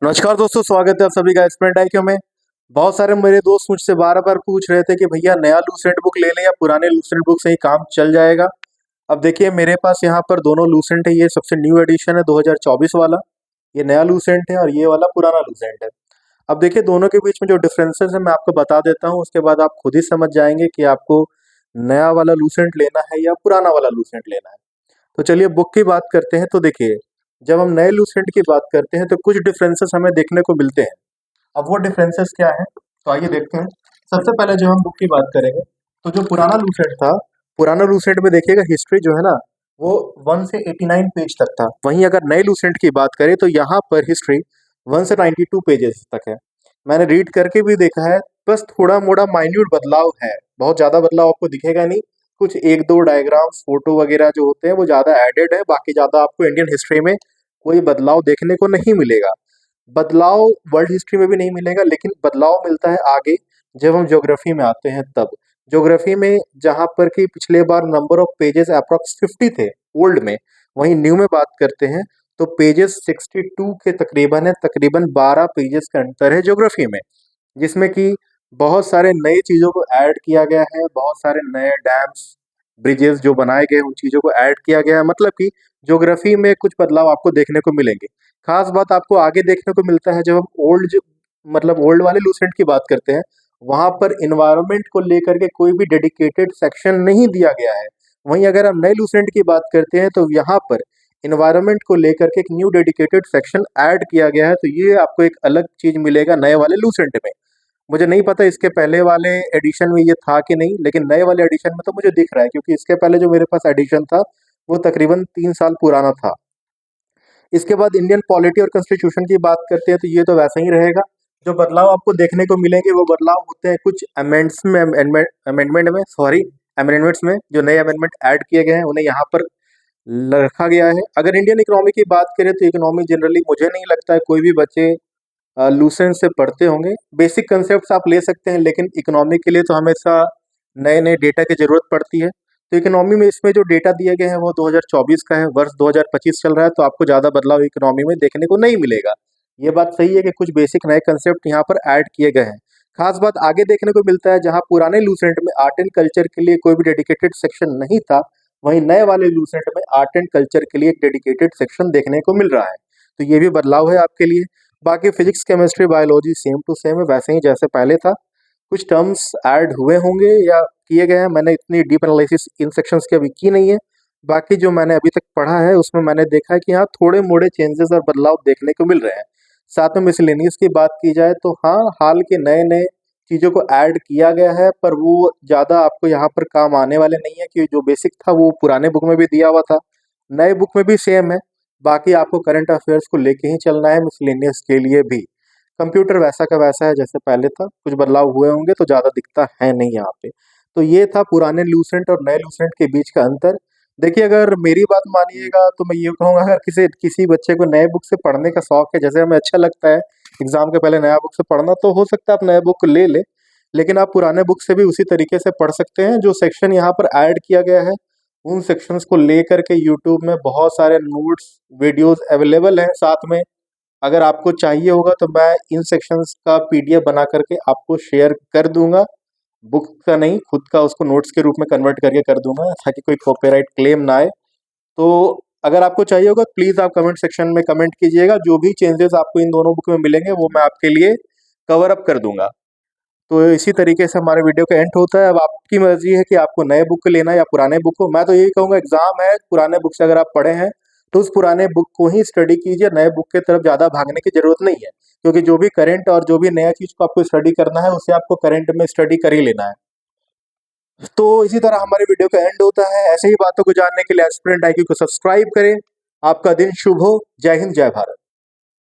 नमस्कार दोस्तों, स्वागत है आप सभी का स्टूडेंट आईक्यू में। बहुत सारे मेरे दोस्त मुझसे बार बार पूछ रहे थे कि भैया नया लूसेंट बुक ले लें या पुराने लूसेंट बुक से ही काम चल जाएगा। अब देखिए मेरे पास यहाँ पर दोनों लूसेंट है। ये सबसे न्यू एडिशन है 2024 वाला, ये नया लूसेंट है और ये वाला पुराना लूसेंट है। अब देखिए दोनों के बीच में जो डिफरेंसेस है मैं आपको बता देता हूँ, उसके बाद आप खुद ही समझ जाएंगे कि आपको नया वाला लूसेंट लेना है या पुराना वाला लूसेंट लेना है। तो चलिए बुक की बात करते हैं। तो देखिए जब हम नए लूसेंट की बात करते हैं तो कुछ डिफरेंसेस हमें देखने को मिलते हैं। अब वो डिफरेंसेस क्या है, तो आइए देखते हैं। सबसे पहले जब हम बुक की बात करेंगे तो जो पुराना लूसेंट था, पुराना लूसेंट में देखिएगा हिस्ट्री जो है ना वो 1 से 89 पेज तक था। वहीं अगर नए लूसेंट की बात करें तो यहाँ पर हिस्ट्री 1 से 92 पेजेस तक है। मैंने रीड करके भी देखा है, बस थोड़ा मोड़ा माइन्यूट बदलाव है, बहुत ज़्यादा बदलाव आपको दिखेगा नहीं। कुछ एक दो डायग्राम्स फोटो वगैरह जो होते हैं वो ज़्यादा एडेड है, बाकी ज़्यादा आपको इंडियन हिस्ट्री में कोई बदलाव देखने को नहीं मिलेगा। बदलाव वर्ल्ड हिस्ट्री में भी नहीं मिलेगा, लेकिन बदलाव मिलता है आगे जब हम ज्योग्राफी में आते हैं तब। ज्योग्राफी में जहाँ पर कि पिछले बार नंबर ऑफ पेजेस अप्रॉक्स 50 थे ओल्ड में, वहीं न्यू में बात करते हैं तो पेजेस 62 के तकरीबन है, तकरीबन 12 पेजेस का अंतर है ज्योग्राफी में, जिसमें कि बहुत सारे नई चीज़ों को ऐड किया गया है। बहुत सारे नए डैम्स ब्रिजेस जो बनाए गए उन चीज़ों को ऐड किया गया है, मतलब कि ज्योग्राफी में कुछ बदलाव आपको देखने को मिलेंगे। खास बात आपको आगे देखने को मिलता है जब हम मतलब ओल्ड वाले लूसेंट की बात करते हैं। वहां पर इन्वायरमेंट को लेकर के कोई भी डेडिकेटेड सेक्शन नहीं दिया गया है। वहीं अगर हम नए लूसेंट की बात करते हैं तो यहाँ पर इन्वायरमेंट को लेकर के एक न्यू डेडिकेटेड सेक्शन ऐड किया गया है। तो ये आपको एक अलग चीज मिलेगा नए वाले लूसेंट में। मुझे नहीं पता इसके पहले वाले एडिशन में ये था कि नहीं, लेकिन नए वाले एडिशन में तो मुझे दिख रहा है, क्योंकि इसके पहले जो मेरे पास एडिशन था वो तकरीबन 3 साल पुराना था। इसके बाद इंडियन पॉलिटी और कॉन्स्टिट्यूशन की बात करते हैं तो ये तो वैसा ही रहेगा। जो बदलाव आपको देखने को मिलेंगे वो बदलाव होते हैं कुछ अमेंडमेंट में, सॉरी, अमेंडमेंट्स में। जो नए अमेंडमेंट ऐड किए गए हैं उन्हें यहाँ पर रखा गया है। अगर इंडियन इकोनॉमी की बात करें तो इकोनॉमी जनरली मुझे नहीं लगता है कोई भी बच्चे लूसेंट से पढ़ते होंगे। बेसिक कंसेप्ट आप ले सकते हैं, लेकिन इकोनॉमी के लिए तो हमेशा नए नए डेटा की जरूरत पड़ती है। तो इकोनॉमी में इसमें जो डेटा दिए गए हैं वो 2024 का है, वर्ष 2025 चल रहा है, तो आपको ज़्यादा बदलाव इकोनॉमी में देखने को नहीं मिलेगा। ये बात सही है कि कुछ बेसिक नए कंसेप्ट यहाँ पर ऐड किए गए हैं। खास बात आगे देखने को मिलता है, जहाँ पुराने लूसेंट में आर्ट एंड कल्चर के लिए कोई भी डेडिकेटेड सेक्शन नहीं था, वहीं नए वाले लूसेंट में आर्ट एंड कल्चर के लिए एक डेडिकेटेड सेक्शन देखने को मिल रहा है। तो ये भी बदलाव है आपके लिए। बाकी physics chemistry biology same to same है, वैसे ही जैसे पहले था। कुछ टर्म्स ऐड हुए होंगे या किए गए हैं, मैंने इतनी डीप एनालिसिस इन सेक्शंस की अभी की नहीं है। बाकी जो मैंने अभी तक पढ़ा है उसमें मैंने देखा है कि हाँ थोड़े मोड़े चेंजेस और बदलाव देखने को मिल रहे हैं। साथ में मिसलेनियस की बात की जाए तो हाँ, हाल के नए नए चीज़ों को ऐड किया गया है, पर वो ज़्यादा आपको यहाँ पर काम आने वाले नहीं है, कि जो बेसिक था वो पुराने बुक में भी दिया हुआ था, नए बुक में भी सेम है। बाकी आपको करंट अफेयर्स को लेके ही चलना है मिसलेनियस के लिए भी। कंप्यूटर वैसा का वैसा है जैसे पहले था, कुछ बदलाव हुए होंगे तो ज़्यादा दिखता है नहीं यहाँ पे। तो ये था पुराने लूसेंट और नए लूसेंट के बीच का अंतर। देखिए अगर मेरी बात मानिएगा तो मैं ये कहूँगा, अगर किसी किसी बच्चे को नए बुक से पढ़ने का शौक है, जैसे हमें अच्छा लगता है एग्जाम के पहले नया बुक से पढ़ना, तो हो सकता है आप नए बुक ले ले, लेकिन आप पुराने बुक से भी उसी तरीके से पढ़ सकते हैं। जो सेक्शन यहाँ पर ऐड किया गया है उन सेक्शंस को लेकर के यूट्यूब में बहुत सारे नोट्स वीडियोस अवेलेबल हैं। साथ में अगर आपको चाहिए होगा तो मैं इन सेक्शंस का पीडीएफ बना करके आपको शेयर कर दूंगा। बुक का नहीं, खुद का उसको नोट्स के रूप में कन्वर्ट करके कर दूंगा, ताकि कोई कॉपीराइट क्लेम ना आए। तो अगर आपको चाहिए होगा प्लीज़ आप कमेंट सेक्शन में कमेंट कीजिएगा। जो भी चेंजेस आपको इन दोनों बुक में मिलेंगे वो मैं आपके लिए कवर अप कर दूंगा। तो इसी तरीके से हमारे वीडियो का एंड होता है। अब आपकी मर्जी है कि आपको नए बुक लेना है या पुराने बुक को। मैं तो यही कहूँगा, एग्जाम है, पुराने बुक से अगर आप पढ़े हैं तो उस पुराने बुक को ही स्टडी कीजिए, नए बुक की तरफ ज़्यादा भागने की जरूरत नहीं है, क्योंकि जो भी करंट और जो भी नया चीज़ को आपको स्टडी करना है उसे आपको करंट में स्टडी कर ही लेना है। तो इसी तरह हमारे वीडियो का एंड होता है। ऐसे ही बातों को जानने के लिए एस्पिरेंट आईक्यू को सब्सक्राइब करें। आपका दिन शुभ हो। जय हिंद, जय भारत।